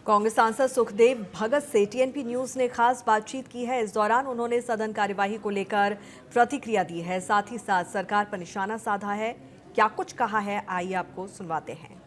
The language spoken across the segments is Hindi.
कांग्रेस सांसद सुखदेव भगत से टीएनपी न्यूज ने खास बातचीत की है। इस दौरान उन्होंने सदन कार्यवाही को लेकर प्रतिक्रिया दी है, साथ ही साथ सरकार पर निशाना साधा है। क्या कुछ कहा है, आइए आपको सुनवाते हैं।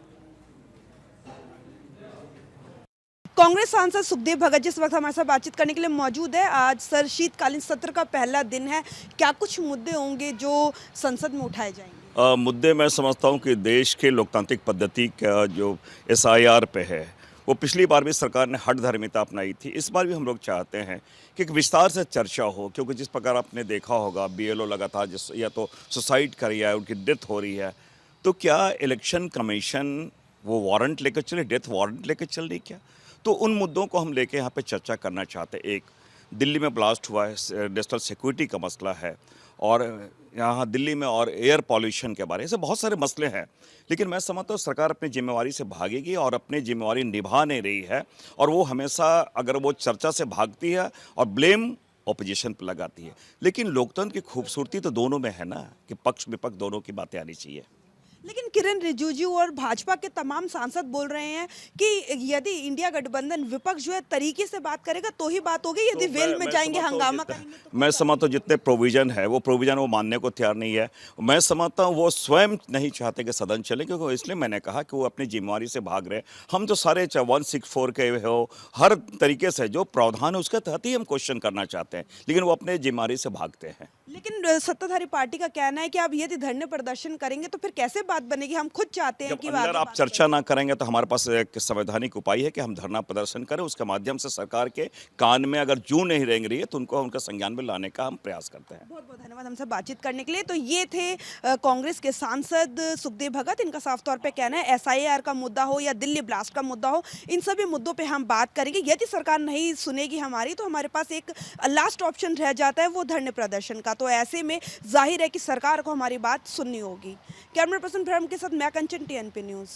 कांग्रेस सांसद सुखदेव भगत जिस वक्त हमारे साथ बातचीत करने के लिए मौजूद है। आज सर शीतकालीन सत्र का पहला दिन है, क्या कुछ मुद्दे होंगे जो संसद में उठाए जाएंगे? मुद्दे मैं समझता हूं कि देश के लोकतांत्रिक पद्धति का जो एसआईआर पे है, वो पिछली बार भी सरकार ने हठधर्मिता अपनाई थी। इस बार भी हम लोग चाहते हैं कि एक विस्तार से चर्चा हो, क्योंकि जिस प्रकार आपने देखा होगा बीएलओ लगातार जिस या तो सुसाइड कर रही है, उनकी डेथ हो रही है, तो क्या इलेक्शन कमीशन वो वारंट लेकर चले, डेथ वारंट लेकर चल रही क्या? तो उन मुद्दों को हम लेके यहाँ पे चर्चा करना चाहते हैं। एक दिल्ली में ब्लास्ट हुआ है, नेशनल सिक्योरिटी का मसला है, और यहाँ दिल्ली में और एयर पॉल्यूशन के बारे में, ऐसे बहुत सारे मसले हैं। लेकिन मैं समझता हूँ सरकार अपनी जिम्मेवारी से भागेगी और अपनी जिम्मेवारी निभा नहीं रही है, और वो हमेशा अगर वो चर्चा से भागती है और ब्लेम ऑपोजिशन पर लगाती है। लेकिन लोकतंत्र की खूबसूरती तो दोनों में है ना, कि पक्ष विपक्ष दोनों की बातें आनी चाहिए। लेकिन किरण रिजिजू और भाजपा के तमाम सांसद बोल रहे हैं कि यदि इंडिया गठबंधन विपक्ष जो है तरीके से बात करेगा तो ही बात होगी, यदि वेल में जाएंगे हंगामा करेंगे तो मैं समझता हूँ जितने प्रोविज़न है वो प्रोविज़न वो मानने को तैयार नहीं है। मैं समझता हूँ वो स्वयं नहीं चाहते कि सदन चले, क्योंकि इसलिए मैंने कहा कि वो अपनी जिम्मेवारी से भाग रहे हैं। हम तो सारे 164 के हो, हर तरीके से जो प्रावधान है उसके तहत ही हम क्वेश्चन करना चाहते हैं, लेकिन वो अपने जिम्मेवारी से भागते हैं। लेकिन सत्ताधारी पार्टी का कहना है कि आप यदि धरने प्रदर्शन करेंगे तो फिर कैसे बात बनेगी? हम खुद चाहते हैं कि अगर आप चर्चा ना करेंगे तो हमारे पास एक संवैधानिक उपाय है कि हम धरना प्रदर्शन करें, उसके माध्यम से सरकार के कान में अगर जूं नहीं रेंग रही है तो उनको उनका संज्ञान में लाने का हम प्रयास करते हैं। बहुत बहुत धन्यवाद हमसे बातचीत करने के लिए। तो ये थे कांग्रेस के सांसद सुखदेव भगत। इनका साफ तौर पे कहना है एसआईआर का मुद्दा हो या दिल्ली ब्लास्ट का मुद्दा हो, इन सभी मुद्दों पे हम बात करेंगे। यदि सरकार नहीं सुनेगी हमारी तो हमारे पास एक लास्ट ऑप्शन रह जाता है, वो धरने प्रदर्शन का। तो ऐसे में जाहिर है कि सरकार को हमारी बात सुननी होगी। कैमरा पर्सन भ्रम के साथ मैं कंचन, टीएनपी न्यूज़।